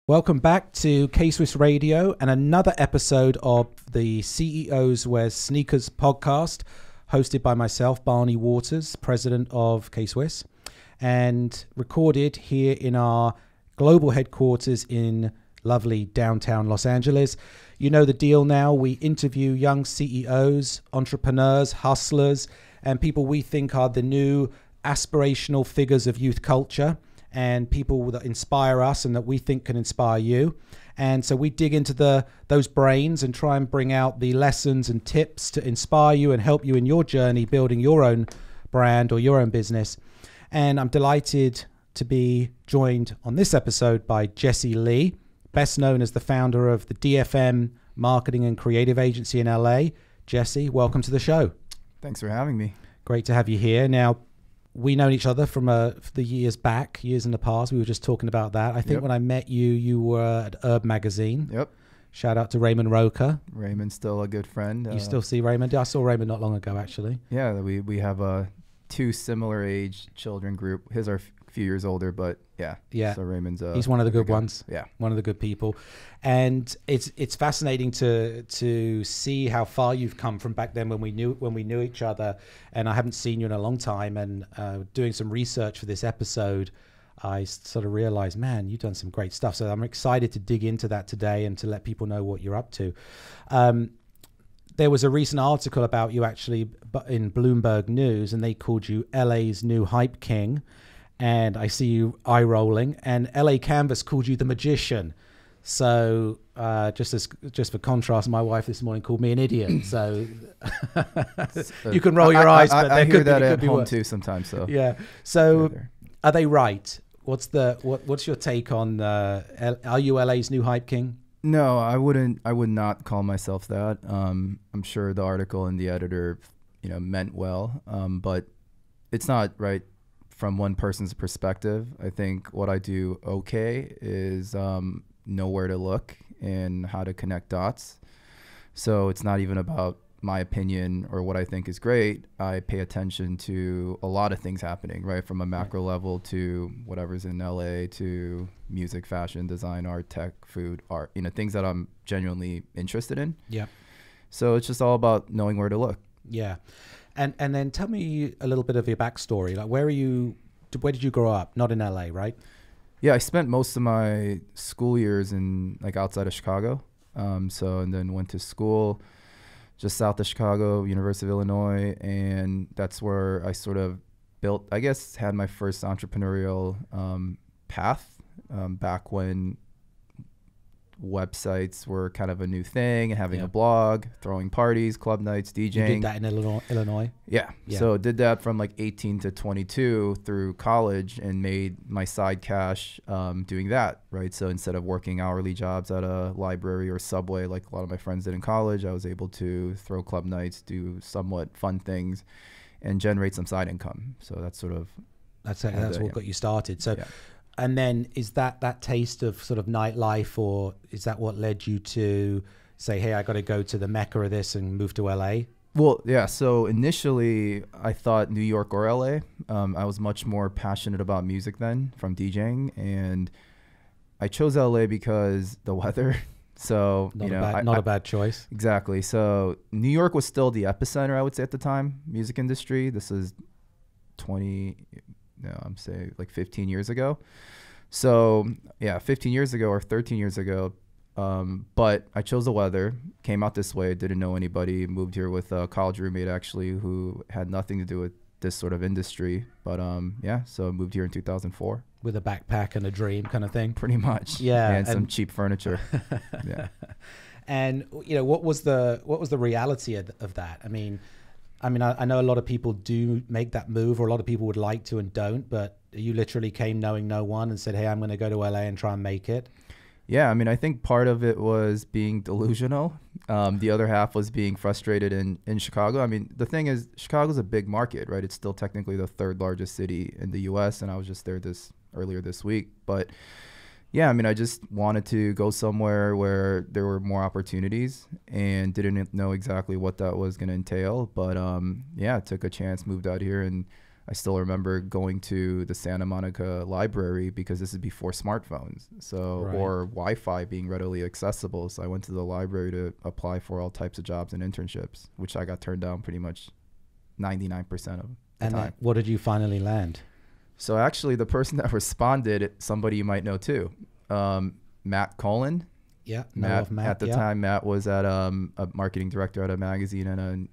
Welcome back to K-Swiss Radio and another episode of the CEOs Wear Sneakers podcast, hosted by myself, Barney Waters, president of K-Swiss, and recorded here in our global headquarters in lovely downtown Los Angeles. You know the deal now. We interview young CEOs, entrepreneurs, hustlers, and people we think are the new aspirational figures of youth culture, and people that inspire us and that we think can inspire you. And so we dig into those brains and try and bring out the lessons and tips to inspire you and help you in your journey building your own brand or your own business. And I'm delighted to be joined on this episode by Jesse Lee, best known as the founder of the DFM marketing and creative agency in LA. Jesse, welcome to the show. Thanks for having me. Great to have you here. Now, we known each other from the years in the past. We were just talking about that. I think when I met you, you were at Herb Magazine. Yep. Shout out to Raymond Roker. Raymond's still a good friend. You still see Raymond? I saw Raymond not long ago, actually. Yeah, we have two similar age children group. His are a few years older, but yeah. So Raymond's he's one of the good ones. Yeah, one of the good people, and it's fascinating to see how far you've come from back then when we knew each other. And I haven't seen you in a long time. And doing some research for this episode, I sort of realized, man, you've done some great stuff. So I'm excited to dig into that today and to let people know what you're up to. There was a recent article about you actually in Bloomberg News, and they called you LA's new hype king. And I see you eye rolling. And LA Canvas called you the magician. So just for contrast, my wife this morning called me an idiot. So you can roll your eyes, but I hear that at home too sometimes. So yeah. So are they right? What's your take on? Are you LA's new hype king? No, I would not call myself that. I'm sure the article and the editor, meant well, but it's not right from one person's perspective. I think what I do okay is know where to look and how to connect dots. So it's not even about my opinion or what I think is great. I pay attention to a lot of things happening, right? From a macro level to whatever's in LA to music, fashion, design, art, tech, food, art, things that I'm genuinely interested in. Yeah. So it's just all about knowing where to look. Yeah. And then tell me a little bit of your backstory. Like, where did you grow up? Not in LA, right? Yeah, I spent most of my school years in outside of Chicago. And then went to school just south of Chicago, University of Illinois. And that's where I sort of had my first entrepreneurial path back when websites were kind of a new thing, and having a blog, throwing parties, club nights, DJing. You did that in Illinois? Yeah. So did that from 18 to 22 through college, and made my side cash doing that, right? So instead of working hourly jobs at a library or Subway like a lot of my friends did in college, I was able to throw club nights, do somewhat fun things, and generate some side income. So that's what got you started. So. Yeah. And then is that taste of sort of nightlife, or is that what led you to say, hey, I got to go to the mecca of this and move to LA? Well, yeah. So initially I thought New York or LA. I was much more passionate about music then from DJing, and I chose LA because the weather. So, not a bad choice. Exactly. So New York was still the epicenter, I would say, at the time, music industry. This is 15 years ago. So yeah, 15 years ago or 13 years ago. But I chose the weather, came out this way, didn't know anybody, moved here with a college roommate actually who had nothing to do with this sort of industry. But so I moved here in 2004. With a backpack and a dream kind of thing. Pretty much. Yeah. And some cheap furniture. Yeah. And what was the reality of that? I mean, I know a lot of people do make that move, or a lot of people would like to and don't, but you literally came knowing no one and said, hey, I'm going to go to LA and try and make it. Yeah, I think part of it was being delusional. The other half was being frustrated in Chicago. The thing is, Chicago's a big market, right? It's still technically the third largest city in the US, and I was just there earlier this week. But yeah, I just wanted to go somewhere where there were more opportunities, and didn't know exactly what that was going to entail. But took a chance, moved out here, and I still remember going to the Santa Monica library because this is before smartphones, so or Wi-Fi being readily accessible. So I went to the library to apply for all types of jobs and internships, which I got turned down pretty much 99% of the time. What did you finally land? So actually, the person that responded, somebody you might know too, Matt Cullen. Yeah, Matt. At the time, Matt was at a marketing director at a magazine and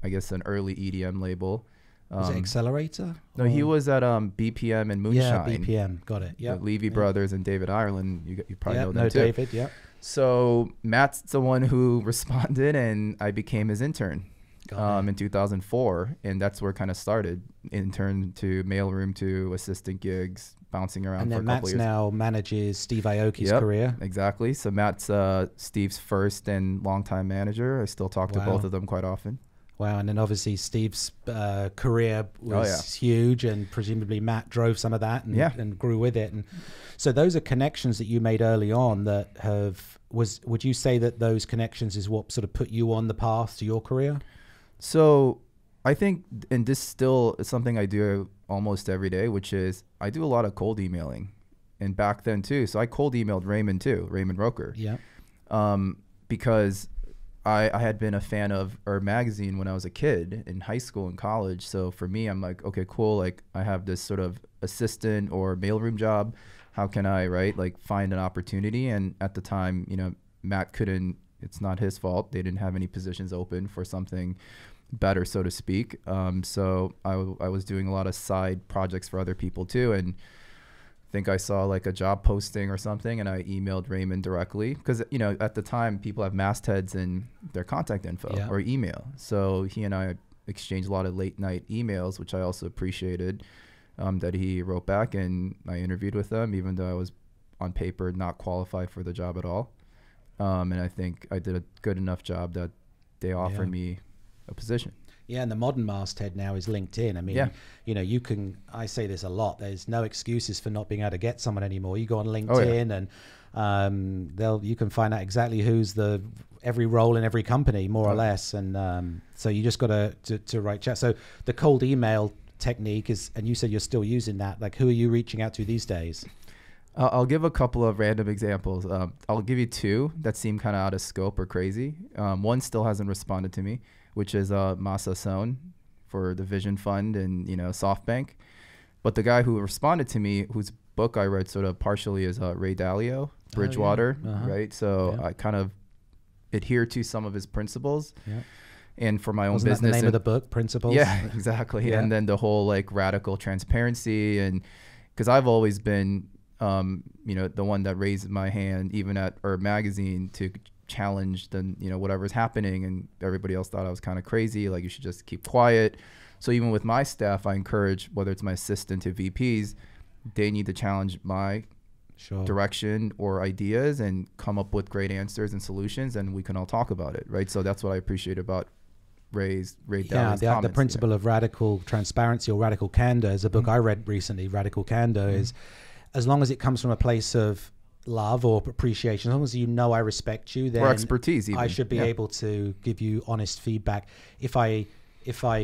I guess an early EDM label. Was it Accelerator? No, he was at BPM and Moonshine. Yeah, BPM. Got it. Yeah. Levy Brothers and David Ireland. You probably know them too. David. Yeah. So Matt's the one who responded, and I became his intern in 2004, and that's where it kind of started. Intern to mailroom to assistant gigs, bouncing around and for a then couple Matt's years. now manages Steve Aoki's career. Exactly. So Matt's Steve's first and longtime manager. I still talk to both of them quite often. Wow, and then obviously Steve's career was huge, and presumably Matt drove some of that and grew with it. And so those are connections that you made early on that would you say that those connections is what sort of put you on the path to your career? So I think, and this still is something I do almost every day, which is I do a lot of cold emailing, and back then too. So I cold emailed Raymond Roker. Yeah. Because I had been a fan of our magazine when I was a kid in high school and college. So for me, I'm like, okay, cool. Like I have this sort of assistant or mailroom job. How can I, find an opportunity? And at the time, Matt couldn't, it's not his fault. They didn't have any positions open for something better, so to speak. So I was doing a lot of side projects for other people too. And I think I saw like a job posting or something, and I emailed Raymond directly because, at the time people have mastheads in their contact info or email. So he and I exchanged a lot of late night emails, which I also appreciated, that he wrote back, and I interviewed with them, even though I was on paper not qualified for the job at all. And I think I did a good enough job that they offered me a position. Yeah, and the modern masthead now is LinkedIn. I mean, I say this a lot, there's no excuses for not being able to get someone anymore. You go on LinkedIn and you can find out exactly who's every role in every company, more or less. And so you just got to write chat. So the cold email technique is, and you said you're still using that, like who are you reaching out to these days? I'll give a couple of random examples. I'll give you two that seem kind of out of scope or crazy. One still hasn't responded to me, which is Masa Son for the Vision Fund and SoftBank. But the guy who responded to me, whose book I read sort of partially, is Ray Dalio, Bridgewater, right? So I kind of adhere to some of his principles. Yeah. And for my own business. That the name of the book, Principles? Yeah, exactly. Yeah. And then the whole like radical transparency, and because I've always been the one that raised my hand even at Herb magazine to challenge whatever's happening, and everybody else thought I was kind of crazy, like you should just keep quiet. So even with my staff, I encourage, whether it's my assistant to VPs, they need to challenge my direction or ideas and come up with great answers and solutions, and we can all talk about it, right? So that's what I appreciate about Ray Dalio's comments. The principle of radical transparency or radical candor is a book I read recently. Radical candor is, as long as it comes from a place of love or appreciation, as long as I respect you, then or expertise even. I should be able to give you honest feedback. If I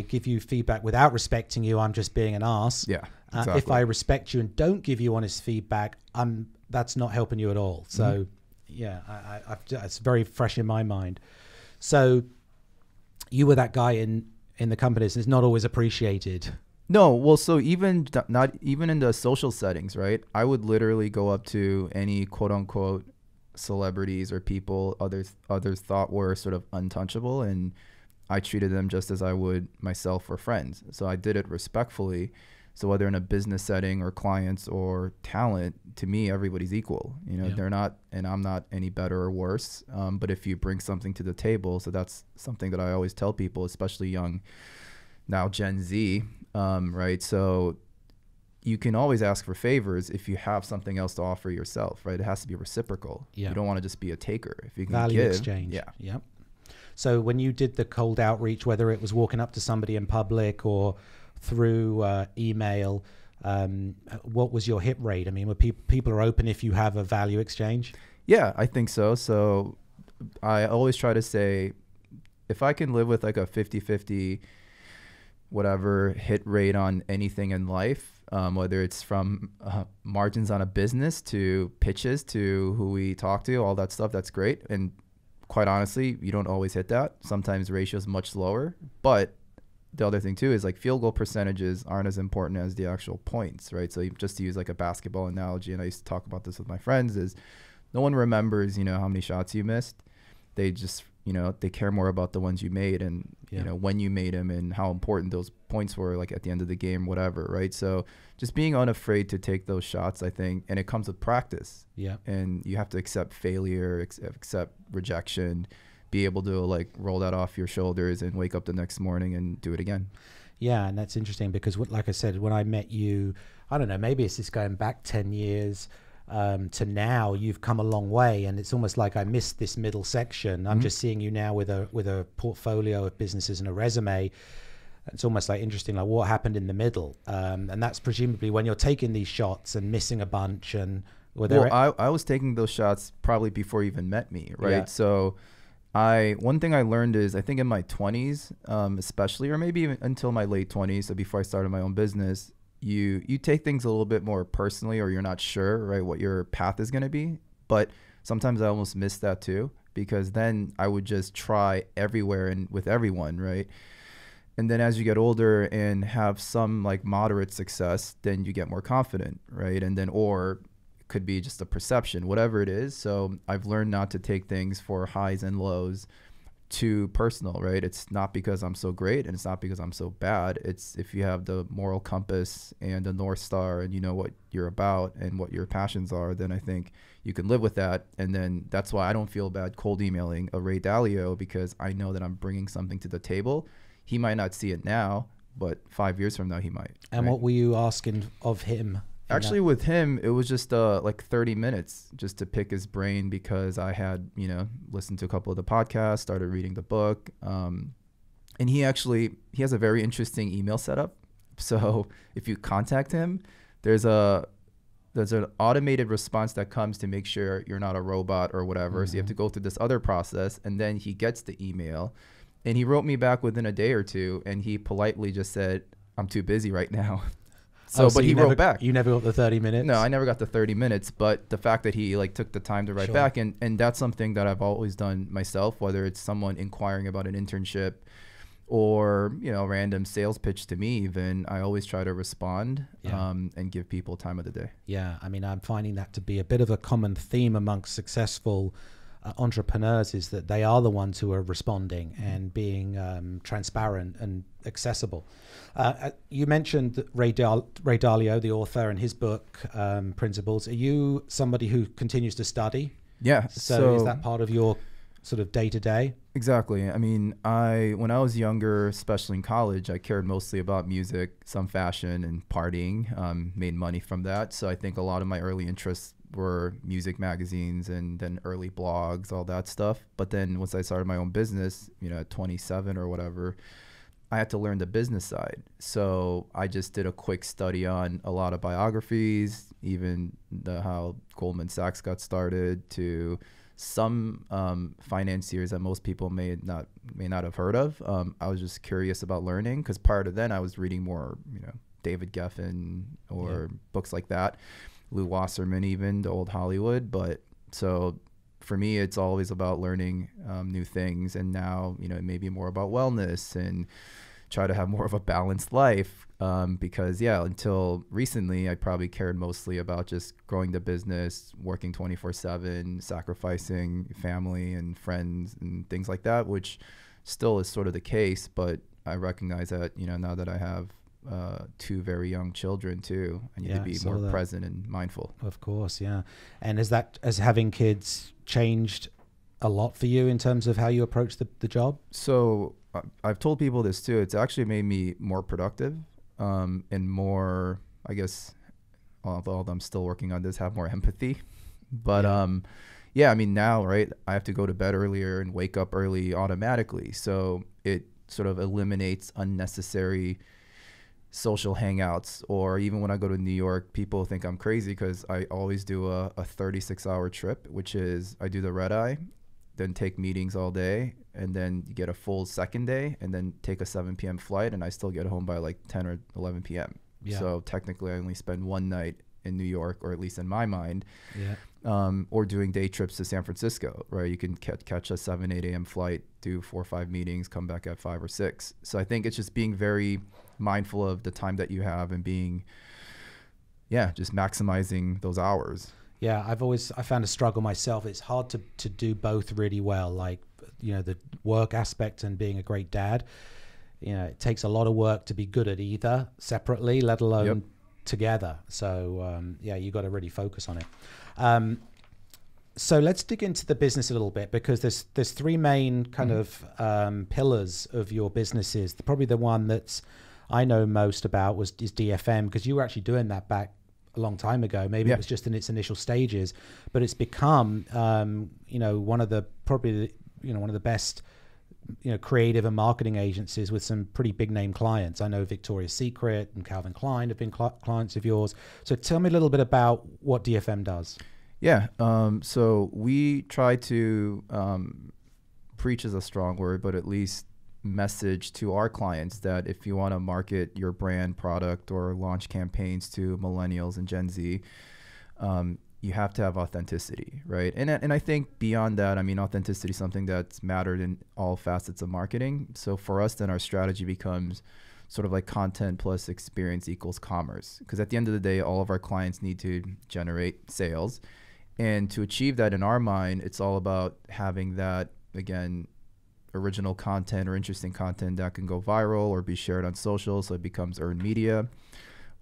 give you feedback without respecting you, I'm just being an arse. Yeah, exactly. If I respect you and don't give you honest feedback, that's not helping you at all. So it's very fresh in my mind. So you were that guy in the companies. It's not always appreciated. No, well, so not even in the social settings, right? I would literally go up to any quote unquote celebrities or people others thought were sort of untouchable, and I treated them just as I would myself or friends. So I did it respectfully. So whether in a business setting or clients or talent, to me, everybody's equal. They're not, and I'm not any better or worse. But if you bring something to the table, so that's something that I always tell people, especially young, now Gen Z, right? So you can always ask for favors if you have something else to offer yourself, right? It has to be reciprocal. Yeah. You don't want to just be a taker. If you can value give, exchange. Yeah. Yep. So when you did the cold outreach, whether it was walking up to somebody in public or through email, what was your hit rate? I mean, were people are open if you have a value exchange? Yeah, I think so. So I always try to say, if I can live with like a 50-50 whatever hit rate on anything in life, whether it's from margins on a business to pitches to who we talk to, all that stuff. That's great. And quite honestly, you don't always hit that. Sometimes the ratio is much lower. But the other thing too is like field goal percentages aren't as important as the actual points, right? So just to use like a basketball analogy, and I used to talk about this with my friends, is no one remembers, you know, how many shots you missed. They just, you know, they care more about the ones you made and, you know, when you made them and how important those points were, like at the end of the game, whatever, right? So just being unafraid to take those shots, I think, and it comes with practice. Yeah. And you have to accept failure, accept rejection, be able to like roll that off your shoulders and wake up the next morning and do it again. Yeah, and that's interesting because, like I said, when I met you, I don't know, maybe it's just going back 10 years to now, you've come a long way, and it's almost like I missed this middle section. I'm just seeing you now with a portfolio of businesses and a resume. It's almost like interesting, like what happened in the middle, and that's presumably when you're taking these shots and missing a bunch. And I was taking those shots probably before you even met me, right? Yeah. So one thing I learned is, I think in my 20s, especially, or maybe even until my late 20s, so before I started my own business, you take things a little bit more personally, or you're not sure, right, what your path is going to be. But sometimes I almost miss that too, because then I would just try everywhere and with everyone, right? And then as you get older and have some like moderate success, then you get more confident, right? And then, or it could be just a perception, whatever it is. So I've learned not to take things for highs and lows too personal, right? It's not because I'm so great and it's not because I'm so bad. It's if you have the moral compass and the North Star and you know what you're about and what your passions are, then I think you can live with that. And then that's why I don't feel bad cold emailing a Ray Dalio, because I know that I'm bringing something to the table. He might not see it now, but 5 years from now he might. And right? What were you asking of him? Actually, with him, it was just like 30 minutes just to pick his brain, because I had, you know, listened to a couple of the podcasts, started reading the book. And he has a very interesting email setup. So if you contact him, there's an automated response that comes to make sure you're not a robot or whatever. Mm-hmm. So you have to go through this other process, and then he gets the email. And he wrote me back within a day or two, and he politely just said, "I'm too busy right now." So but he wrote back. You never got the 30 minutes? No, I never got the 30 minutes. But the fact that he like took the time to write back, and that's something that I've always done myself, whether it's someone inquiring about an internship or, you know, random sales pitch to me even, I always try to respond and give people time of the day. Yeah. I mean, I'm finding that to be a bit of a common theme amongst successful entrepreneurs, is that they are the ones who are responding and being transparent and accessible. You mentioned Ray Dalio, the author, and his book, Principles. Are you somebody who continues to study? Yeah. So is that part of your sort of day-to-day? Exactly. I mean, when I was younger, especially in college, I cared mostly about music, some fashion, and partying, made money from that. So I think a lot of my early interests were music magazines and then early blogs, all that stuff. But then once I started my own business, you know, at 27 or whatever, I had to learn the business side. So I just did a quick study on a lot of biographies, even how Goldman Sachs got started, to some financiers that most people may not have heard of. I was just curious about learning, because prior to then I was reading more, you know, David Geffen or books like that. Lou Wasserman, even the old Hollywood. But so for me, it's always about learning new things. And now, you know, it may be more about wellness and try to have more of a balanced life. Because until recently, I probably cared mostly about just growing the business, working 24/7, sacrificing family and friends and things like that, which still is sort of the case. But I recognize that, you know, now that I have two very young children too, I need to be more present and mindful. Of course, yeah. And has having kids changed a lot for you in terms of how you approach the job? So I've told people this too. It's actually made me more productive and more, I guess, although I'm still working on this, have more empathy. But I mean, now, right, I have to go to bed earlier and wake up early automatically. So it sort of eliminates unnecessary social hangouts. Or even when I go to New York, people think I'm crazy because I always do a 36-hour trip, which is I do the red eye, then take meetings all day, and then you get a full second day, and then take a 7 p.m. flight, and I still get home by like 10 or 11 p.m. Yeah. So technically I only spend one night in New York, or at least in my mind, or doing day trips to San Francisco, right? You can catch a 7, 8 a.m. flight, do 4 or 5 meetings, come back at 5 or 6. So I think it's just being very mindful of the time that you have and being, just maximizing those hours. Yeah, I found a struggle myself. It's hard to do both really well. Like, the work aspect and being a great dad, it takes a lot of work to be good at either separately, let alone together. So you got to really focus on it. So let's dig into the business a little bit, because there's 3 main kind of pillars of your businesses. Probably the one that's I know most about is DFM, because you were actually doing that back a long time ago. Maybe it was just in its initial stages, but it's become one of the one of the best creative and marketing agencies with some pretty big name clients. I know Victoria's Secret and Calvin Klein have been clients of yours. So tell me a little bit about what DFM does. Yeah. So we try to preach is a strong word, but at least message to our clients that if you want to market your brand, product, or launch campaigns to millennials and Gen Z, you have to have authenticity, right? And I think beyond that, authenticity is something that's mattered in all facets of marketing. So for us, then our strategy becomes sort of like content plus experience equals commerce. Because at the end of the day, all of our clients need to generate sales. And to achieve that in our mind, it's all about having that, again, original content or interesting content that can go viral or be shared on social, so it becomes earned media,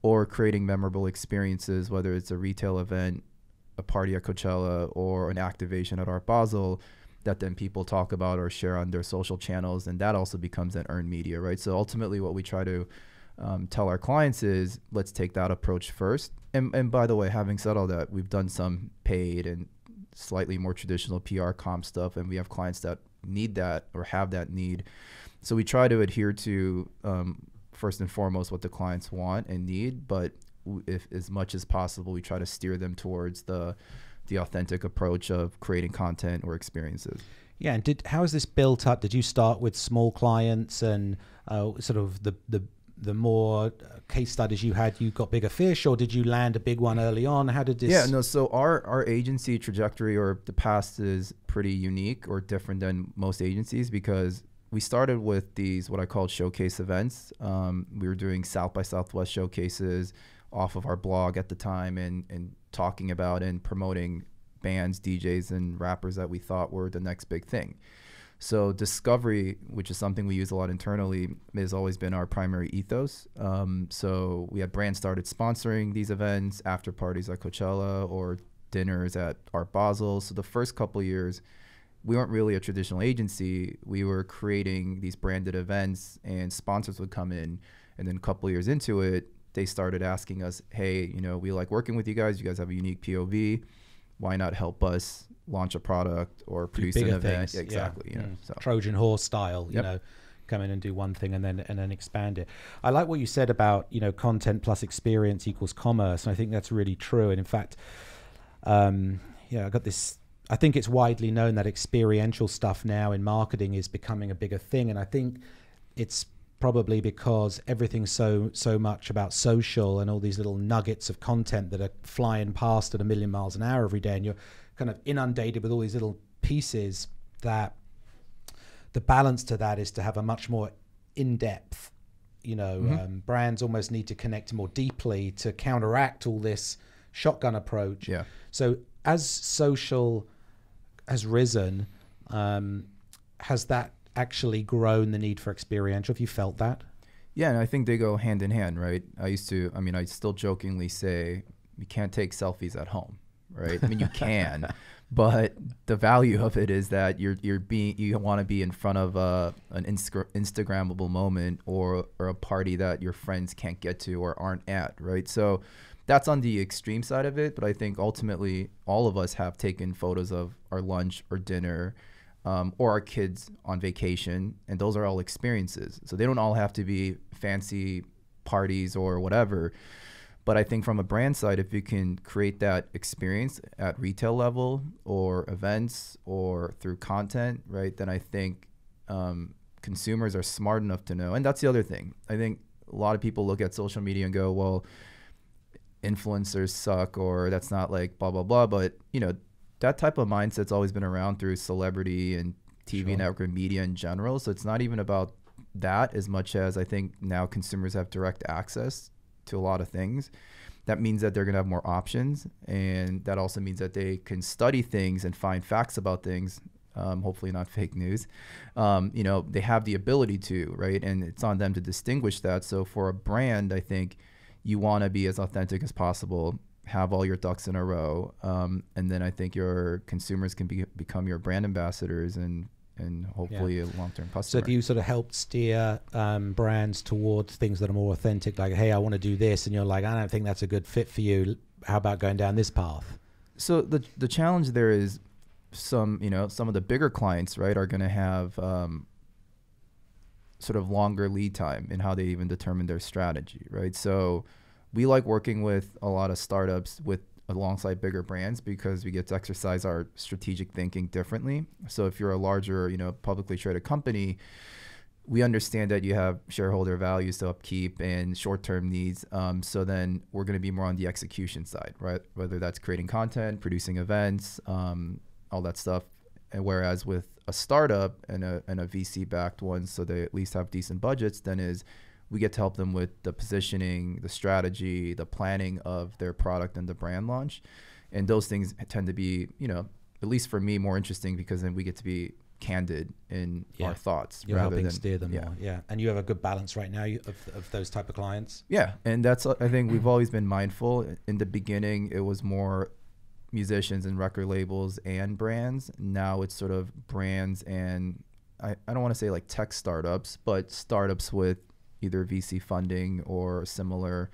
or creating memorable experiences, whether it's a retail event, a party at Coachella, or an activation at Art Basel that then people talk about or share on their social channels, and that also becomes an earned media, right? So ultimately what we try to tell our clients is, let's take that approach first. And by the way, having said all that, we've done some paid and slightly more traditional PR comp stuff, and we have clients that need that or have that need. So we try to adhere to first and foremost what the clients want and need, but if as much as possible, we try to steer them towards the authentic approach of creating content or experiences. Yeah, and how is this built up? Did you start with small clients and sort of the more case studies you had, you got bigger fish, or did you land a big one early on? How did this? Yeah, no, so our agency trajectory or the past is pretty unique or different than most agencies, because we started with these, what I called showcase events. We were doing South by Southwest showcases off of our blog at the time, and talking about and promoting bands, DJs, and rappers that we thought were the next big thing. So discovery, which is something we use a lot internally, has always been our primary ethos. So we had brands started sponsoring these events, after parties at Coachella or dinners at Art Basel. So the first couple of years, we weren't really a traditional agency. We were creating these branded events, and sponsors would come in. And then a couple of years into it, they started asking us, hey, we like working with you guys. You guys have a unique POV. Why not help us launch a product or produce an event? Yeah, exactly. So. Trojan horse style, come in and do one thing and then expand it. I like what you said about, content plus experience equals commerce. And I think that's really true. And in fact, I got this, I think it's widely known that experiential stuff now in marketing is becoming a bigger thing. And I think it's probably because everything's so much about social and all these little nuggets of content that are flying past at 1,000,000 miles an hour every day, and you're kind of inundated with all these little pieces, that the balance to that is to have a much more in-depth, brands almost need to connect more deeply to counteract all this shotgun approach. Yeah. So as social has risen, has that actually grown the need for experiential? Have you felt that? Yeah, and I think they go hand in hand, right? I still jokingly say you can't take selfies at home, right? You can, but the value of it is that you want to be in front of an Instagrammable moment or a party that your friends can't get to or aren't at, right? So that's on the extreme side of it, but I think ultimately all of us have taken photos of our lunch or dinner, or our kids on vacation, and those are all experiences. So they don't all have to be fancy parties or whatever, But I think from a brand side, if you can create that experience at retail level or events or through content, right, then I think consumers are smart enough to know. And that's the other thing. I think a lot of people look at social media and go, well, influencers suck, or that's not like blah, blah, blah. But, you know, that type of mindset's always been around through celebrity and TV network and media in general. So it's not even about that as much as I think now consumers have direct access to a lot of things. That means that they're going to have more options. And that also means that they can study things and find facts about things. Hopefully not fake news. You know, they have the ability to, right? And it's on them to distinguish that. So for a brand, I think you want to be as authentic as possible, have all your ducks in a row. And then I think your consumers can become your brand ambassadors and hopefully a long-term customer. So have you sort of helped steer brands towards things that are more authentic, like, hey, I want to do this, and you're like, I don't think that's a good fit for you. How about going down this path? So the challenge there is some of the bigger clients, right, are going to have sort of longer lead time in how they even determine their strategy, right? So we like working with a lot of startups alongside bigger brands because we get to exercise our strategic thinking differently. So if you're a larger, publicly traded company, we understand that you have shareholder values to upkeep and short-term needs. So then we're going to be more on the execution side, right? Whether that's creating content, producing events, all that stuff. And whereas with a startup and a VC-backed one, so they at least have decent budgets, then we get to help them with the positioning, the strategy, the planning of their product and the brand launch. And those things tend to be, at least for me, more interesting because then we get to be candid in our thoughts. You're helping steer them more. Yeah. And you have a good balance right now of those type of clients? Yeah. And that's, I think we've always been mindful. In the beginning, it was more musicians and record labels and brands. Now it's sort of brands and I don't want to say like tech startups, but startups with either VC funding or similar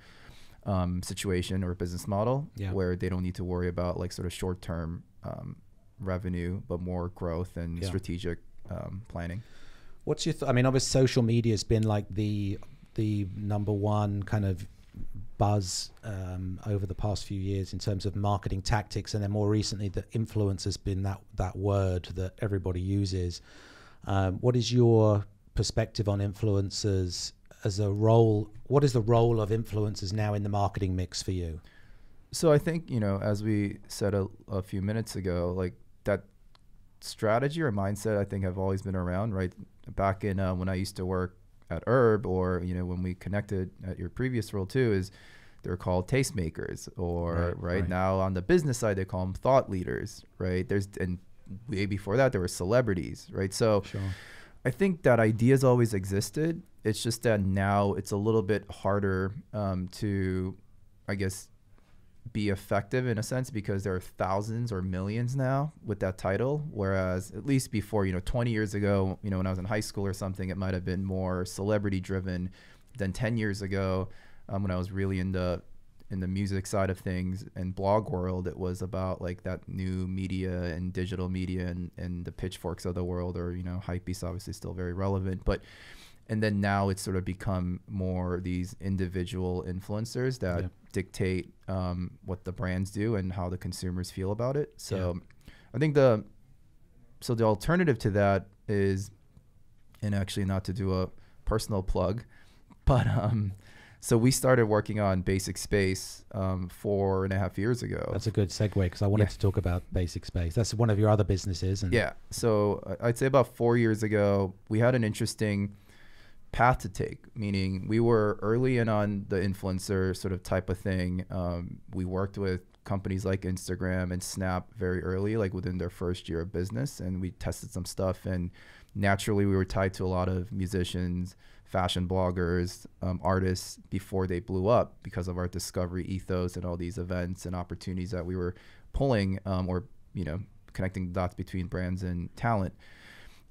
situation or business model where they don't need to worry about like sort of short-term revenue, but more growth and strategic planning. What's your I mean, obviously social media has been like the number one kind of buzz over the past few years in terms of marketing tactics, and then more recently the influence has been that word that everybody uses. What is your perspective on influencers as a role? What is the role of influencers now in the marketing mix for you? So I think, as we said a few minutes ago, like that strategy or mindset I think have always been around, right? Back in when I used to work at Herb, or when we connected at your previous role too, is they're called tastemakers, or right now on the business side they call them thought leaders, right? And way before that there were celebrities, right? So I think that ideas always existed. It's just that now it's a little bit harder to, I guess, be effective in a sense because there are thousands or millions now with that title. Whereas at least before, 20 years ago, when I was in high school or something, it might have been more celebrity driven than 10 years ago when I was really in the music side of things and blog world. It was about like that new media and digital media and the pitchforks of the world, or, Hypebeast obviously still very relevant, and then now it's sort of become more these individual influencers that dictate what the brands do and how the consumers feel about it. So I think the alternative to that is, and actually not to do a personal plug, but so we started working on Basic Space 4.5 years ago. That's a good segue because I wanted to talk about Basic Space. That's one of your other businesses. So I'd say about 4 years ago, we had an interesting path to take, meaning we were early in on the influencer sort of type of thing. We worked with companies like Instagram and Snap very early, like within their first year of business, and we tested some stuff, and naturally we were tied to a lot of musicians, fashion bloggers, artists before they blew up because of our discovery ethos and all these events and opportunities that we were pulling, or connecting the dots between brands and talent.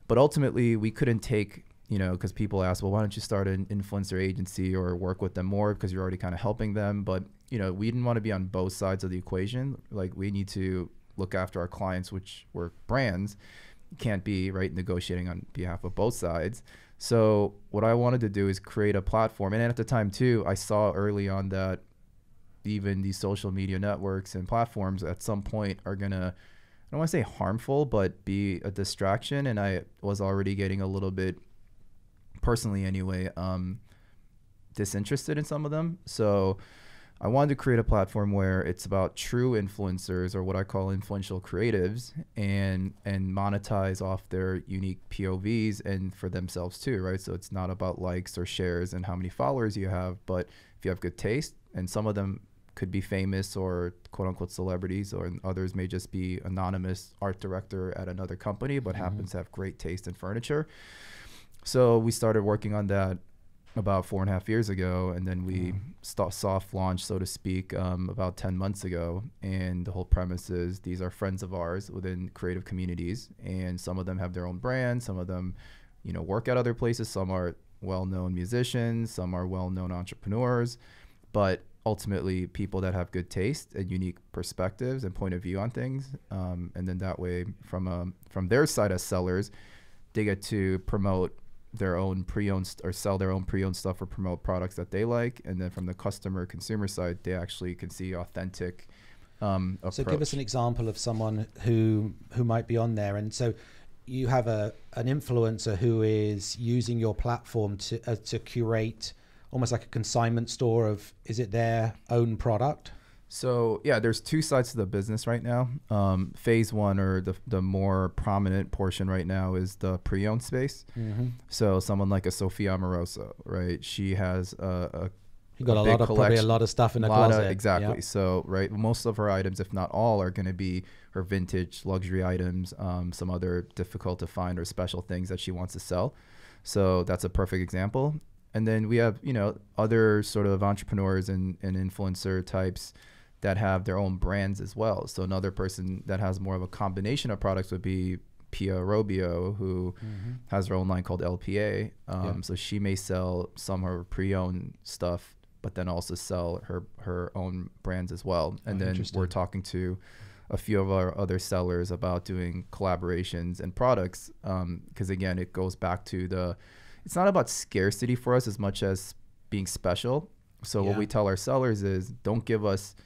But ultimately we couldn't take, because people ask, well, why don't you start an influencer agency or work with them more because you're already kind of helping them. But, we didn't want to be on both sides of the equation. Like, we need to look after our clients, which were brands. You can't be negotiating on behalf of both sides. So what I wanted to do is create a platform. And at the time too, I saw early on that even these social media networks and platforms at some point are gonna, I don't want to say harmful, but be a distraction. And I was already getting a little bit, personally anyway, disinterested in some of them. So I wanted to create a platform where it's about true influencers, or what I call influential creatives, and monetize off their unique POVs and for themselves too, right? So it's not about likes or shares and how many followers you have, but if you have good taste, and some of them could be famous or quote unquote celebrities, or others may just be anonymous art director at another company, but happens to have great taste in furniture. So we started working on that about 4.5 years ago, and then we soft launched, so to speak, about 10 months ago. And the whole premise is these are friends of ours within creative communities, and some of them have their own brands, some of them, you know, work at other places, some are well-known musicians, some are well-known entrepreneurs, but ultimately people that have good taste and unique perspectives and point of view on things. And then that way, from their side as sellers, they get to promote their own pre-owned or sell their own pre-owned stuff, or promote products that they like. And then from the consumer side, they actually can see authentic approach. So give us an example of someone who might be on there. And so you have an influencer who is using your platform to curate almost like a consignment store of, is it their own product? So yeah, there's two sides to the business right now. Phase one, or the more prominent portion right now, is the pre-owned space. So someone like a Sophia Amoroso, right? She has you got probably a lot of stuff in the closet. Exactly. Yep. So right, most of her items, if not all, are going to be her vintage luxury items, some other difficult to find or special things that she wants to sell. So that's a perfect example. And then we have, you know, other sort of entrepreneurs and influencer types that have their own brands as well. So another person that has more of a combination of products would be Pia Robio, who has her own line called LPA. So she may sell some of her pre-owned stuff, but then also sell her own brands as well. And then we're talking to a few of our other sellers about doing collaborations and products. Because again, it goes back to it's not about scarcity for us as much as being special. So what we tell our sellers is, don't give us,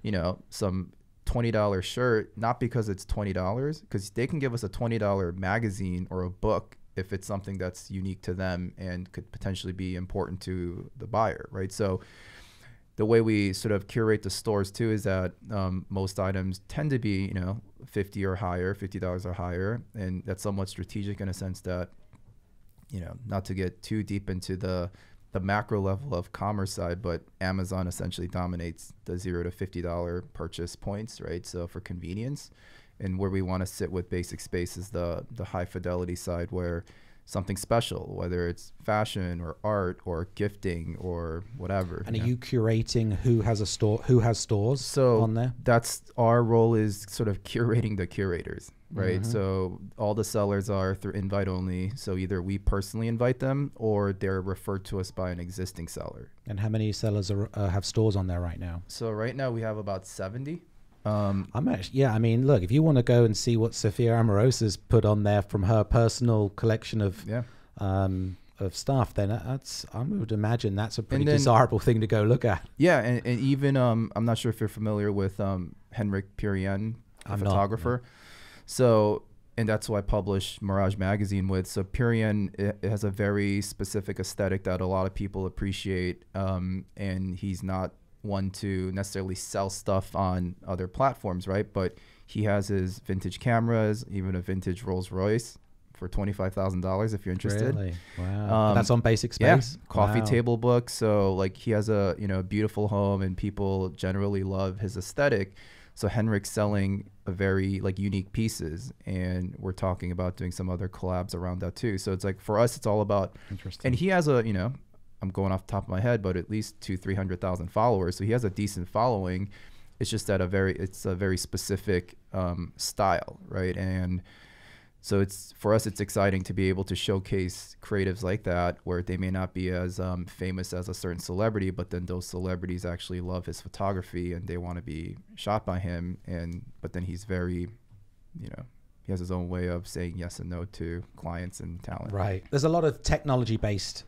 you know, some $20 shirt, not because it's $20, because they can give us a $20 magazine or a book if it's something that's unique to them and could potentially be important to the buyer, right? So the way we sort of curate the stores too is that most items tend to be, you know, $50 or higher, $50 or higher. And that's somewhat strategic in a sense that, you know, not to get too deep into the macro level of commerce side, but Amazon essentially dominates the $0 to $50 purchase points, right? So for convenience, and where we want to sit with Basic Space is the high fidelity side, where something special, whether it's fashion or art or gifting or whatever. And are you curating who has stores on there? That's our role, is sort of curating the curators. Right. So all the sellers are through invite only. So either we personally invite them, or they're referred to us by an existing seller. And how many sellers have stores on there right now? So right now we have about 70. I mean, look, if you want to go and see what Sophia Amorosa's put on there from her personal collection of stuff, then I would imagine that's a pretty desirable thing to go look at. Yeah. And even, I'm not sure if you're familiar with Henrik Pirien, a photographer. No. So, and that's who I published Mirage Magazine with. So Pirien, it has a very specific aesthetic that a lot of people appreciate. And he's not one to necessarily sell stuff on other platforms, right? But he has his vintage cameras, even a vintage Rolls Royce for $25,000 if you're interested. Really? Wow. That's on Basic Space? Yeah, coffee table book. So like he has a, you know, beautiful home, and people generally love his aesthetic. So Henrik's selling a very like unique pieces, and we're talking about doing some other collabs around that too. So it's like, for us, it's all about, and he has a, you know, I'm going off the top of my head, but at least 200,000-300,000 followers. So he has a decent following. It's just that it's a very specific style, right? And so it's, for us, it's exciting to be able to showcase creatives like that, where they may not be as famous as a certain celebrity, but then those celebrities actually love his photography and they want to be shot by him. But then he's very, you know, he has his own way of saying yes and no to clients and talent. Right. There's a lot of technology-based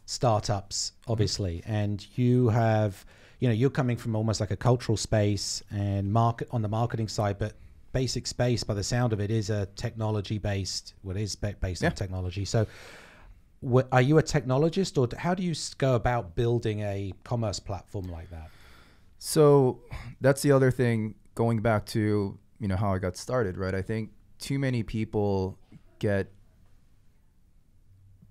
startups, obviously, and you have, you're coming from almost like a cultural space and market on the marketing side, but Basic Space, by the sound of it, is a technology based, based on technology. So are you a technologist, or how do you go about building a commerce platform like that? So that's the other thing, going back to, how I got started, right? I think too many people get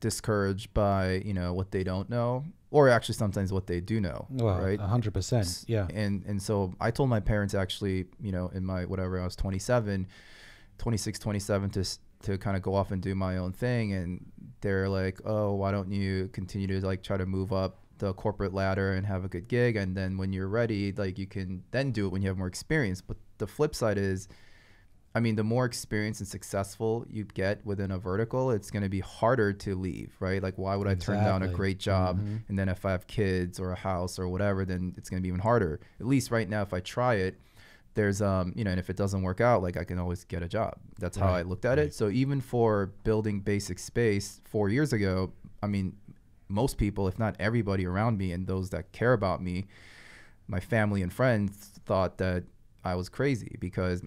discouraged by, what they don't know, or actually sometimes what they do know, right? 100%. Yeah. And so I told my parents actually, in my, whatever, I was 26, 27 to kind of go off and do my own thing. And they're like, oh, why don't you continue to like try to move up the corporate ladder and have a good gig? And then when you're ready, like you can then do it when you have more experience. But the flip side is, the more experience and successful you get within a vertical, it's going to be harder to leave, right? Like, why would I turn down a great job? And then if I have kids or a house or whatever, then it's going to be even harder. At least right now, if I try it, there's, and if it doesn't work out, like I can always get a job. That's how I looked at it. So even for building Basic Space 4 years ago, most people, if not everybody around me and those that care about me, my family and friends, thought that I was crazy because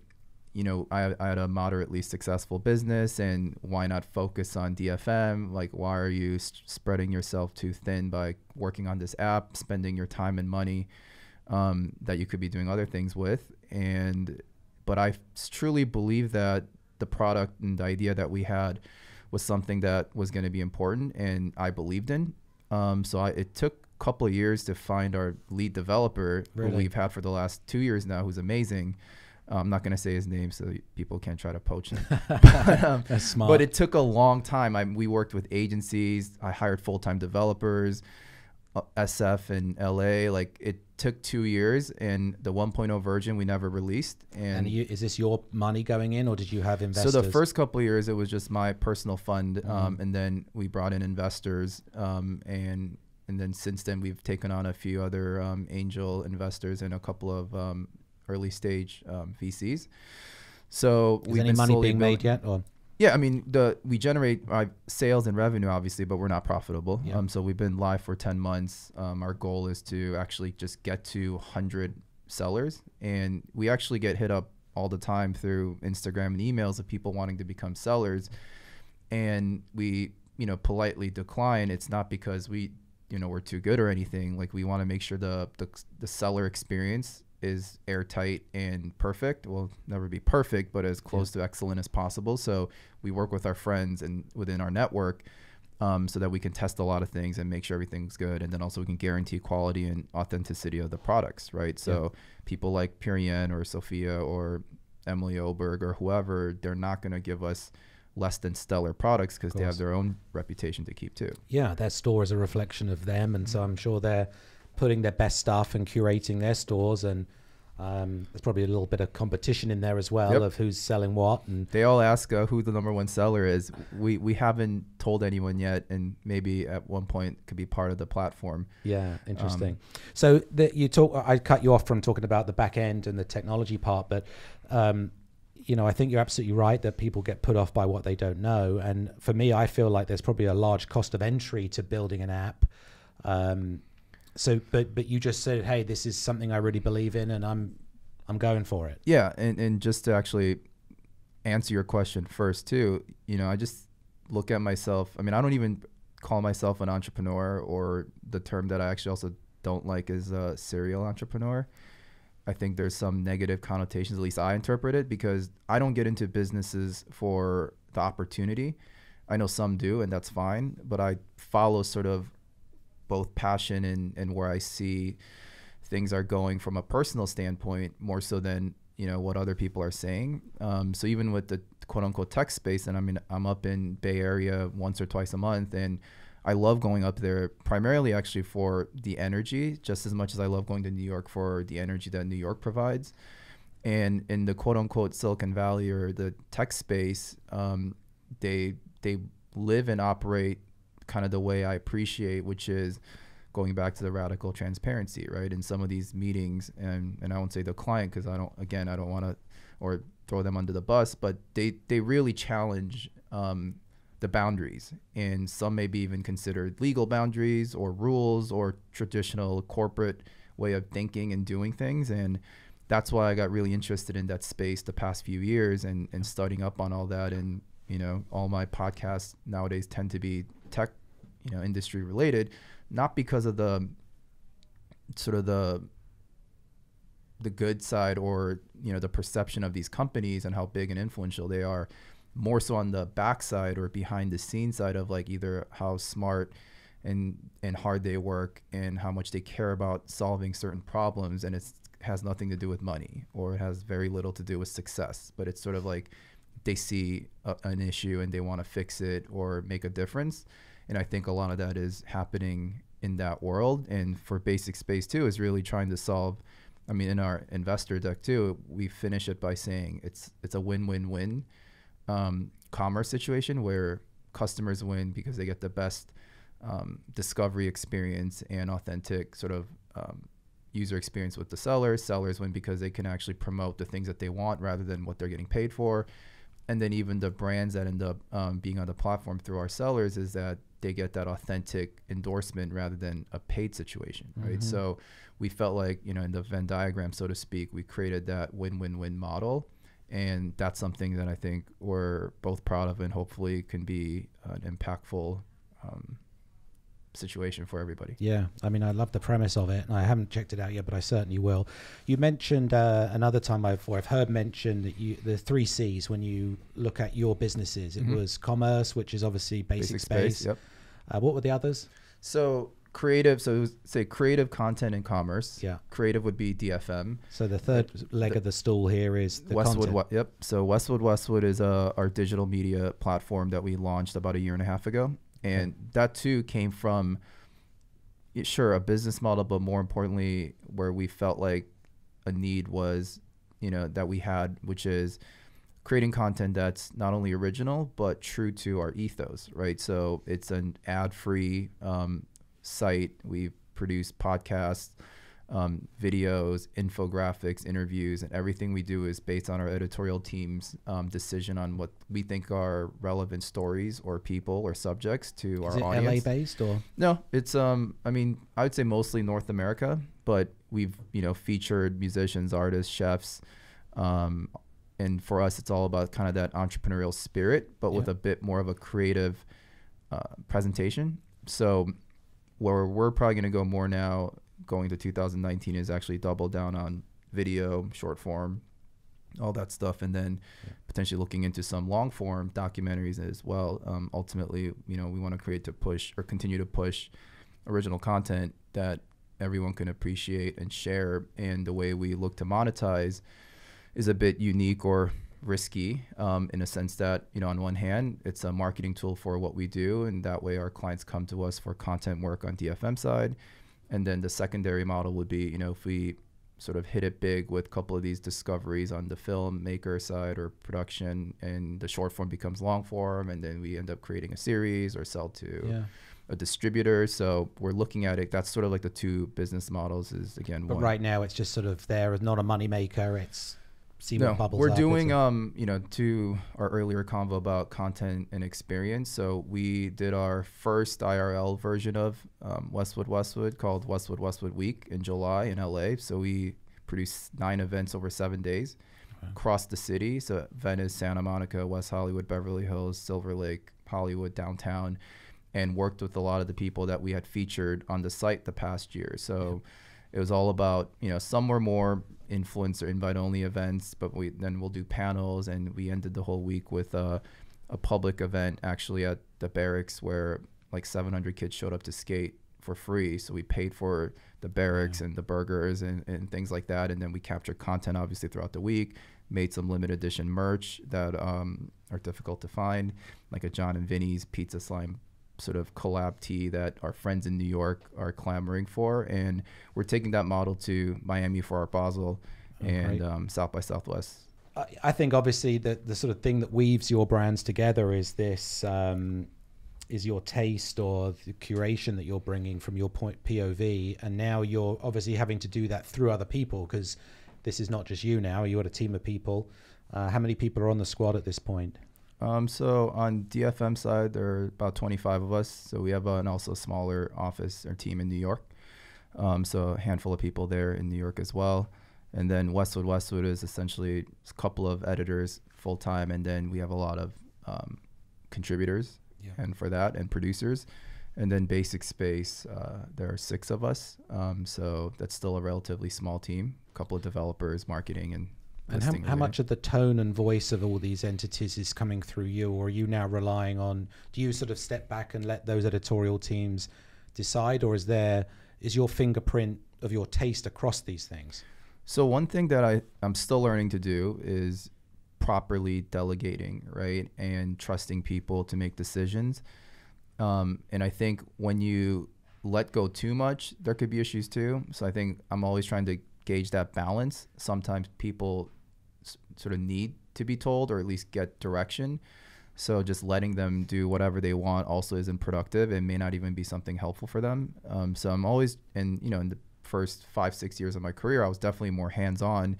I had a moderately successful business, and why not focus on DFM? Like, why are you spreading yourself too thin by working on this app, spending your time and money that you could be doing other things with? But I truly believe that the product and the idea that we had was something that was going to be important, and I believed in. It took a couple of years to find our lead developer, who we've had for the last 2 years now, who's amazing. I'm not going to say his name so people can't try to poach him. That's smart. But it took a long time. We worked with agencies. I hired full-time developers, SF in LA. Like, it took 2 years, and the 1.0 version we never released. And is this your money going in, or did you have investors? So the first couple of years, it was just my personal fund. And then we brought in investors. And then since then, we've taken on a few other angel investors and a couple of early stage VCs. So is any money being made yet? Or? Yeah, we generate sales and revenue, obviously, but we're not profitable. Yeah. So we've been live for 10 months. Our goal is to actually just get to 100 sellers. And we actually get hit up all the time through Instagram and emails of people wanting to become sellers. And we, politely decline. It's not because we're too good or anything. Like, we want to make sure the seller experience is airtight and perfect. We'll never be perfect, but as close to excellent as possible. So we work with our friends and within our network so that we can test a lot of things and make sure everything's good. And then also we can guarantee quality and authenticity of the products, right? So people like Purian or Sophia or Emily Oberg or whoever, they're not going to give us less than stellar products because they have their own reputation to keep too. Yeah, their store is a reflection of them. And so I'm sure they're putting their best stuff and curating their stores, and there's probably a little bit of competition in there as well of who's selling what. And they all ask who the number one seller is. We haven't told anyone yet, and maybe at one point could be part of the platform. Yeah, interesting. So I cut you off from talking about the back end and the technology part, but I think you're absolutely right that people get put off by what they don't know. And for me, I feel like there's probably a large cost of entry to building an app. So, but you just said, hey, this is something I really believe in, and I'm going for it. Yeah, and just to actually answer your question first too, I just look at myself. I don't even call myself an entrepreneur, or the term that I actually also don't like is a serial entrepreneur. I think there's some negative connotations, at least I interpret it, because I don't get into businesses for the opportunity. I know some do, and that's fine, but I follow sort of both passion and where I see things are going from a personal standpoint more so than what other people are saying. So even with the quote unquote tech space, and I'm up in Bay Area once or twice a month, and I love going up there primarily actually for the energy, just as much as I love going to New York for the energy that New York provides. And in the quote unquote Silicon Valley or the tech space, they live and operate kind of the way I appreciate, which is going back to the radical transparency, right? In some of these meetings, and I won't say the client because I don't want to or throw them under the bus, but they really challenge the boundaries, and some maybe even considered legal boundaries or rules or traditional corporate way of thinking and doing things. And that's why I got really interested in that space the past few years and studying up on all that. And, you know, all my podcasts nowadays tend to be tech, you know, industry related, not because of the sort of the good side or, you know, the perception of these companies and how big and influential they are, more so on the backside or behind the scenes side of like either how smart and hard they work and how much they care about solving certain problems. And it has nothing to do with money, or it has very little to do with success, but it's sort of like they see an issue and they want to fix it or make a difference. And I think a lot of that is happening in that world. And for Basic Space too, is really trying to solve, I mean, in our investor deck too, we finish it by saying it's a win-win-win commerce situation where customers win because they get the best discovery experience and authentic sort of user experience with the sellers. Sellers win because they can actually promote the things that they want rather than what they're getting paid for. And then even the brands that end up being on the platform through our sellers is that they get that authentic endorsement rather than a paid situation, right? So we felt like, you know, in the Venn diagram, so to speak, we created that win-win-win model. And that's something that I think we're both proud of and hopefully can be an impactful situation for everybody. Yeah, I mean, I love the premise of it, and I haven't checked it out yet, but I certainly will. You mentioned another time I've heard mentioned that the 3 C's when you look at your businesses. It was commerce, which is obviously Basic Space. Yep. What were the others? So creative, so say creative content and commerce. Yeah. Creative would be DFM. So the third leg of the stool here is the Westwood. content. Yep. So Westwood Westwood is our digital media platform that we launched about 1.5 years ago. And that too came from, sure, a business model, but more importantly, where we felt like a need was, you know, that we had, which is creating content that's not only original, but true to our ethos, right? So it's an ad-free site. We produce podcasts, videos, infographics, interviews, and everything we do is based on our editorial team's decision on what we think are relevant stories or people or subjects to our audience. Is it LA based or? No, it's I mean, I would say mostly North America, but we've, you know, featured musicians, artists, chefs, and for us it's all about kind of that entrepreneurial spirit, but with a bit more of a creative presentation. So where we're probably going to go more now going to 2019 is actually double down on video, short form, all that stuff, and then potentially looking into some long form documentaries as well. Ultimately, you know, we want to create to push or continue to push original content that everyone can appreciate and share. And the way we look to monetize is a bit unique or risky in a sense that, you know, on one hand, it's a marketing tool for what we do, and that way our clients come to us for content work on DFM side. And then the secondary model would be, you know, if we sort of hit it big with a couple of these discoveries on the filmmaker side or production, and the short form becomes long form, and then we end up creating a series or sell to a distributor. So we're looking at it. That's sort of like the 2 business models is, again, but one. right now it's just sort of there as not a money maker. It's see what bubbles we're up. doing, you know, to our earlier convo about content and experience. So we did our first IRL version of Westwood Westwood called Westwood Westwood Week in July in LA. So we produced 9 events over 7 days across the city. So Venice, Santa Monica, West Hollywood, Beverly Hills, Silver Lake, Hollywood, downtown, and worked with a lot of the people that we had featured on the site the past year. So it was all about, you know, some were more influencer invite only events, but we'll do panels, and we ended the whole week with a public event actually at the barracks where like 700 kids showed up to skate for free. So we paid for the barracks and the burgers and things like that. And then we captured content obviously throughout the week, made some limited edition merch that are difficult to find, like a John and Vinny's Pizza Slime sort of collab tee that our friends in New York are clamoring for. And we're taking that model to Miami for Art Basel and South by Southwest. I think obviously the sort of thing that weaves your brands together is this, is your taste or the curation that you're bringing from your POV. And now you're obviously having to do that through other people, because this is not just you now, you're a team of people. How many people are on the squad at this point? So on DFM side, there are about 25 of us. So we have an also smaller office or team in New York. So a handful of people there in New York as well. And then Westwood Westwood is essentially a couple of editors full time, and then we have a lot of contributors, and for that, and producers. And then Basic Space, there are 6 of us, so that's still a relatively small team. A couple of developers, marketing, and how much of the tone and voice of all these entities is coming through you, or are you now relying on? Do you sort of step back and let those editorial teams decide, or is your fingerprint of your taste across these things? So one thing that I'm still learning to do is properly delegating, right? And trusting people to make decisions. And I think when you let go too much, there could be issues too. So I think I'm always trying to gauge that balance. Sometimes people sort of need to be told, or at least get direction. So just letting them do whatever they want also isn't productive. It may not even be something helpful for them. So I'm always, in the first 5-6 years of my career, I was definitely more hands-on,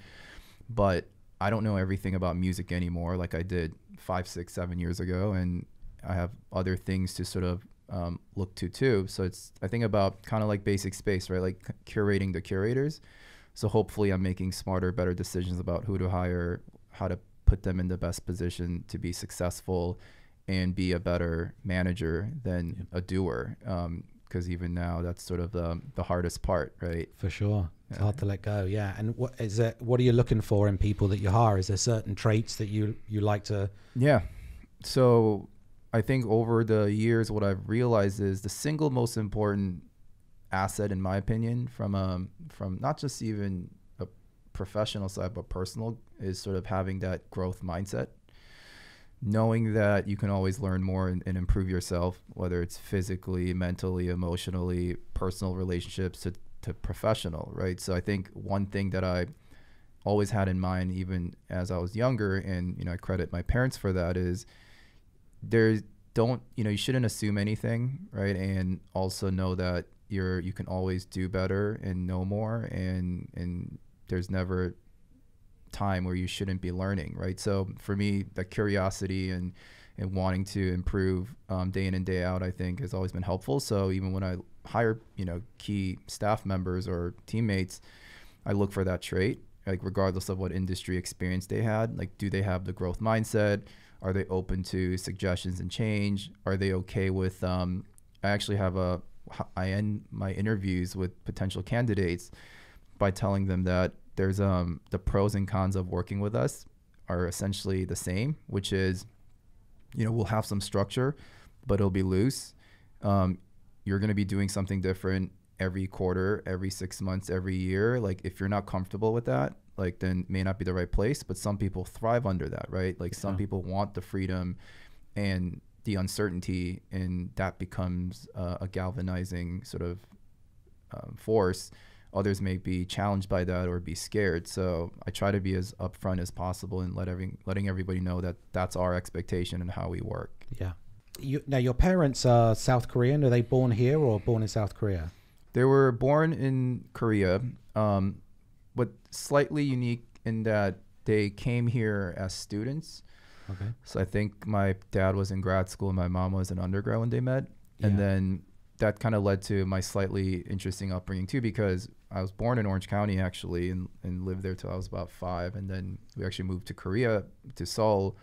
but I don't know everything about music anymore like I did 5, 6, 7 years ago, and I have other things to sort of look to too. So I think about kind of like Basic Space, right? Like curating the curators. So hopefully I'm making smarter, better decisions about who to hire, how to put them in the best position to be successful and be a better manager than a doer. Because even now, that's sort of the hardest part, right? For sure. It's hard to let go, yeah. And what are you looking for in people that you hire? Is there certain traits that you like to? Yeah. So I think over the years, what I've realized is the single most important asset, in my opinion, from not just even a professional side, but personal, is sort of having that growth mindset. Knowing that you can always learn more and improve yourself, whether it's physically, mentally, emotionally, personal relationships to professional, right? So I think one thing that I always had in mind, even as I was younger, and I credit my parents for that, is you shouldn't assume anything, right? And also know that you can always do better and know more, and there's never time where you shouldn't be learning, right? So for me, the curiosity and wanting to improve day in and day out, I think, has always been helpful. So even when I hire key staff members or teammates, I look for that trait, like regardless of what industry experience they had. Like, do they have the growth mindset? Are they open to suggestions and change? Are they okay with I end my interviews with potential candidates by telling them that there's the pros and cons of working with us are essentially the same, which is, we'll have some structure, but it'll be loose. You're going to be doing something different every quarter, every 6 months, every year. Like, if you're not comfortable with that, like, then it may not be the right place, but some people thrive under that, right? Like, some people want the freedom and the uncertainty, and that becomes a galvanizing sort of force. Others may be challenged by that or be scared. So I try to be as upfront as possible and letting everybody know that that's our expectation and how we work. Yeah. Now, your parents are South Korean. Are they born here or born in South Korea? They were born in Korea, but slightly unique in that they came here as students. Okay. So I think my dad was in grad school and my mom was in undergrad when they met. Yeah. And then that kind of led to my slightly interesting upbringing too, because I was born in Orange County actually, and lived there till I was about 5. And then we actually moved to Korea, to Seoul.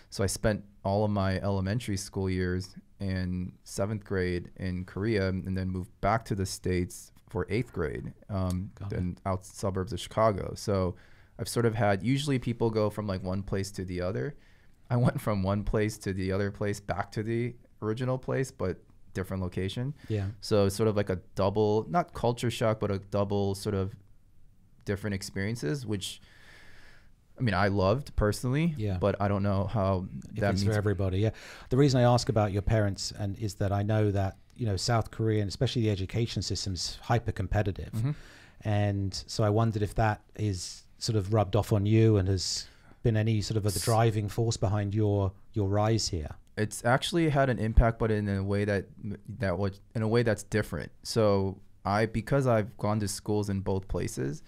So I spent all of my elementary school years in 7th grade in Korea, and then moved back to the States for 8th grade, in out suburbs of Chicago. So I've sort of had, usually people go from like one place to the other. I went from one place to the other place, back to the original place, but different location. Yeah. So it's sort of like a double, not culture shock, but a double sort of different experiences, which, I mean, I loved personally, but I don't know how that means for everybody. Yeah. The reason I ask about your parents is that I know that, South Korea, and especially the education system, is hyper competitive. Mm-hmm. And so I wondered if that is sort of rubbed off on you and has been any sort of a driving force behind your rise here. It's actually had an impact, but in a way that's different. So because I've gone to schools in both places,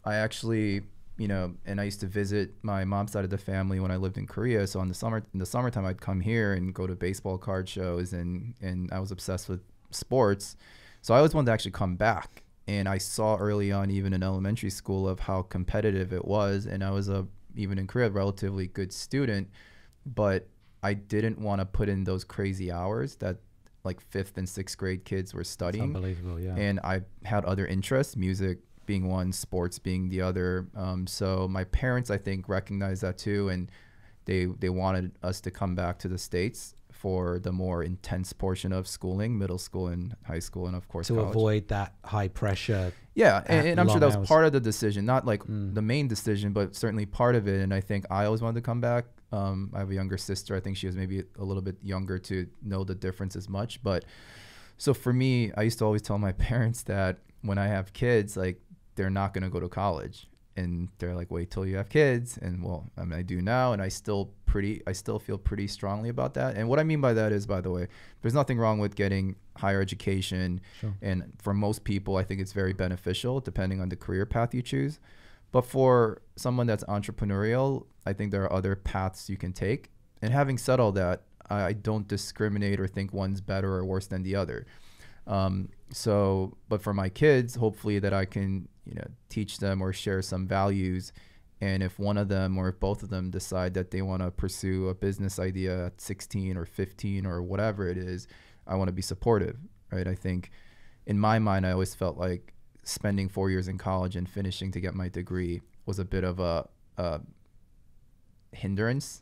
I actually, and I used to visit my mom's side of the family when I lived in Korea. So in the summertime, I'd come here and go to baseball card shows, and I was obsessed with sports. So I always wanted to actually come back And I saw early on, even in elementary school, of how competitive it was. And I was even in Korea, relatively good student, but I didn't want to put in those crazy hours that like 5th and 6th grade kids were studying. It's unbelievable, yeah. And I had other interests, music being one, sports being the other. So my parents, I think, recognized that too. And they wanted us to come back to the States for the more intense portion of schooling, middle school and high school, and of course to college. avoid that high pressure. Yeah, and I'm sure that was hours. part of the decision, not like the main decision, but certainly part of it. And I think I always wanted to come back. I have a younger sister. I think she was maybe a little bit younger to know the difference as much. But so for me, I used to always tell my parents that when I have kids, like, they're not going to go to college. And they're like, wait till you have kids. And well, I mean, I do now. And I still feel pretty strongly about that. And what I mean by that is, by the way, there's nothing wrong with getting higher education. Sure. And for most people, I think it's very beneficial depending on the career path you choose. But for someone that's entrepreneurial, I think there are other paths you can take. And having said all that, I don't discriminate or think one's better or worse than the other. But for my kids, hopefully that I can, teach them or share some values. And if one of them or if both of them decide that they want to pursue a business idea at 16 or 15 or whatever it is, I want to be supportive, right? I think in my mind, I always felt like spending 4 years in college and finishing to get my degree was a bit of a hindrance.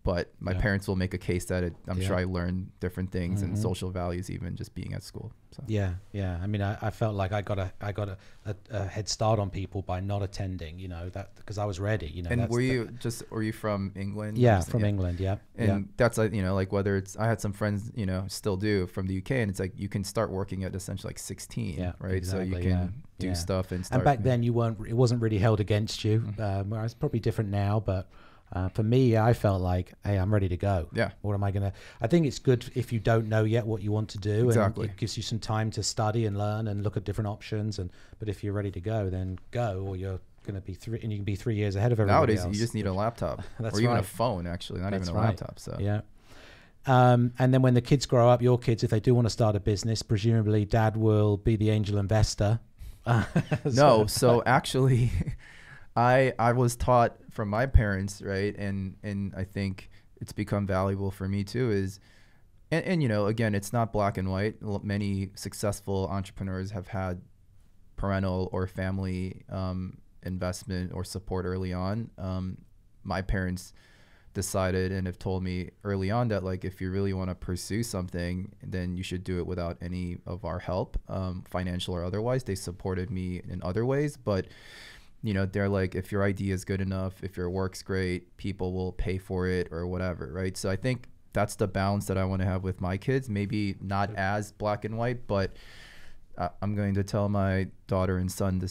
But my parents will make a case that I'm sure I learned different things and social values even just being at school. So. Yeah. I mean, I felt like I got a head start on people by not attending. That because I was ready. And were you from England? Yeah, from England. Yeah. And that's like like whether it's I had some friends still do from the UK, and it's like you can start working at essentially like 16, right? Exactly, so you can do stuff and start. And back then it wasn't really held against you. It's probably different now, but. For me, I felt like, hey, I'm ready to go. Yeah. What am I going to... I think it's good if you don't know yet what you want to do. Exactly. And it gives you some time to study and learn and look at different options. But if you're ready to go, then go, or you're going to be and you can be 3 years ahead of everybody Nowadays, else. you just need a laptop. That's or even right. a phone, actually, not That's even a right. laptop. So yeah. And then when the kids grow up, your kids, if they do want to start a business, presumably dad will be the angel investor. So actually... I was taught from my parents, right? And I think it's become valuable for me too is, and again, it's not black and white. Many successful entrepreneurs have had parental or family investment or support early on. My parents decided and have told me early on that like, if you really want to pursue something, then you should do it without any of our help, financial or otherwise. They supported me in other ways, but they're like, if your idea is good enough, if your work's great, people will pay for it or whatever, right? So I think that's the balance that I want to have with my kids. Maybe not as black and white, but I'm going to tell my daughter and son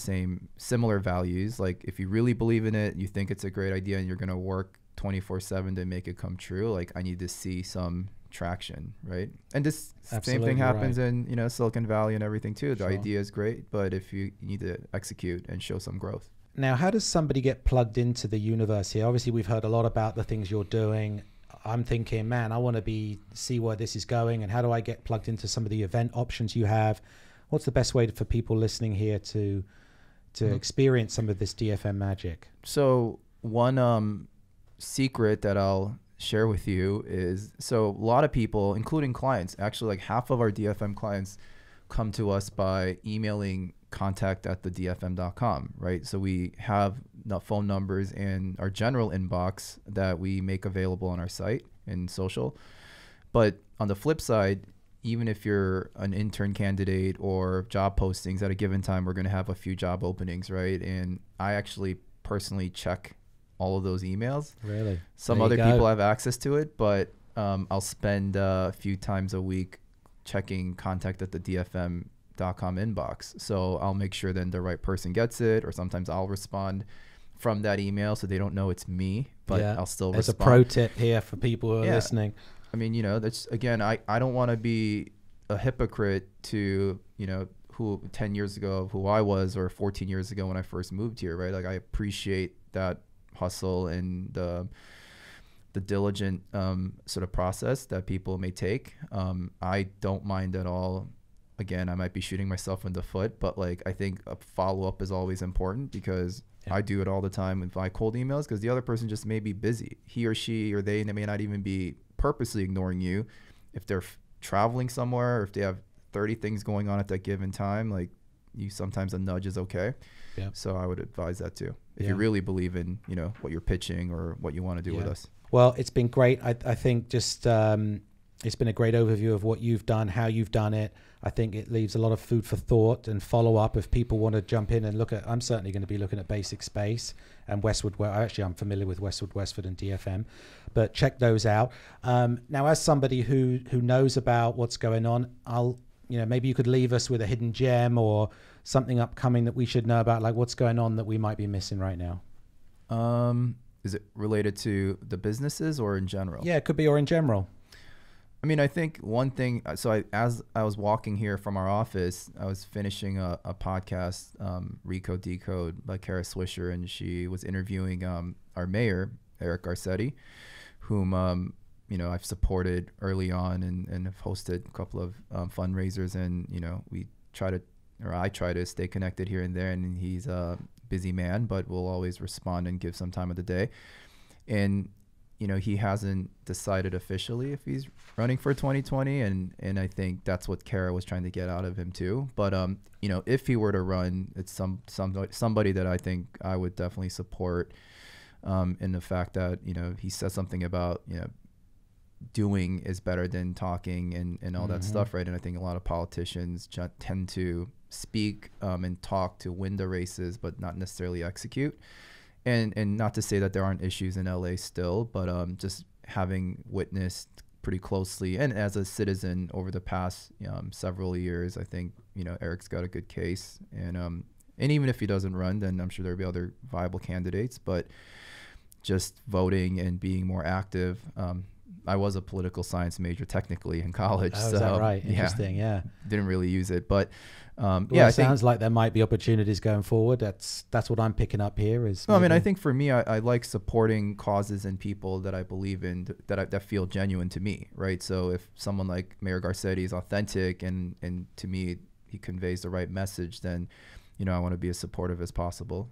similar values. Like, if you really believe in it, you think it's a great idea, and you're going to work 24/7 to make it come true, like, I need to see some traction, right? And this same thing happens in Silicon Valley and everything too. The idea is great, but if you need to execute and show some growth. Now, how does somebody get plugged into the universe here? Obviously, we've heard a lot about the things you're doing. I'm thinking, man, I want to see where this is going, and how do I get plugged into some of the event options you have? What's the best way for people listening here to experience some of this DFM magic? So one secret that I'll share with you is, so a lot of people, including clients, actually like half of our DFM clients come to us by emailing contact@thedfm.com, right? So we have the phone numbers in our general inbox that we make available on our site and social. But on the flip side, even if you're an intern candidate or job postings at a given time, we're going to have a few job openings, right? And I actually personally check all of those emails. Really? Some other people have access to it, but I'll spend a few times a week checking contact@thedfm.com inbox. So I'll make sure then the right person gets it, or sometimes I'll respond from that email so they don't know it's me, but I'll still respond. There's a pro tip here for people who are listening. I mean, that's, again, I don't want to be a hypocrite to, who 10 years ago, who I was, or 14 years ago when I first moved here, right? Like, I appreciate that hustle and the diligent sort of process that people may take. I don't mind at all again, I might be shooting myself in the foot, but like I think a follow-up is always important, because I do it all the time with my cold emails, because the other person just may be busy. He or she or they may not even be purposely ignoring you. If they're traveling somewhere, or if they have 30 things going on at that given time, like sometimes a nudge is okay. Yeah. So I would advise that too, if you really believe in, you know, what you're pitching or what you want to do with us. Well, it's been great. I think just it's been a great overview of what you've done, how you've done it. I think it leaves a lot of food for thought and follow up if people want to jump in and look at. I'm certainly going to be looking at Basic Space and Westwood. Actually, I'm familiar with Westwood Westwood and DFM, but check those out. Now, as somebody who knows about what's going on, maybe you could leave us with a hidden gem or something upcoming that we should know about, like what's going on that we might be missing right now. Is it related to the businesses or in general? Yeah, it could be, or in general. I mean, I think one thing, as I was walking here from our office, I was finishing a podcast, Recode Decode by Kara Swisher, and she was interviewing our mayor, Eric Garcetti, whom, I've supported early on and have hosted a couple of fundraisers, and, I try to stay connected here and there, and he's a busy man, but will always respond and give some time of the day. And he hasn't decided officially if he's running for 2020, and I think that's what Kara was trying to get out of him too. But if he were to run, it's somebody that I think I would definitely support, in the fact that he says something about doing is better than talking and all that stuff, right? And I think a lot of politicians tend to speak and talk to win the races, but not necessarily execute. And not to say that there aren't issues in LA still, but just having witnessed pretty closely and as a citizen over the past several years, I think Eric's got a good case. And even if he doesn't run, then I'm sure there'll be other viable candidates. But just voting and being more active. I was a political science major technically in college. Oh, is that right? Interesting. Yeah. Didn't really use it, but it sounds like there might be opportunities going forward. That's what I'm picking up here. I think for me, I like supporting causes and people that I believe in, that feel genuine to me, right? So if someone like Mayor Garcetti is authentic and to me he conveys the right message, then I want to be as supportive as possible.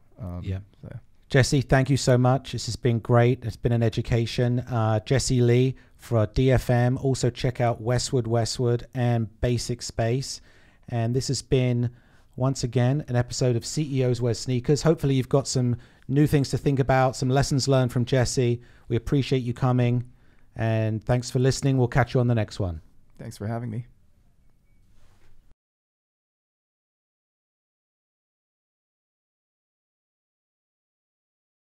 Jesse, thank you so much. This has been great. It's been an education. Jesse Lee for DFM. Also check out Westwood Westwood and Basic Space. And this has been, once again, an episode of CEOs Wear Sneakers. Hopefully you've got some new things to think about, some lessons learned from Jesse. We appreciate you coming. And thanks for listening. We'll catch you on the next one. Thanks for having me.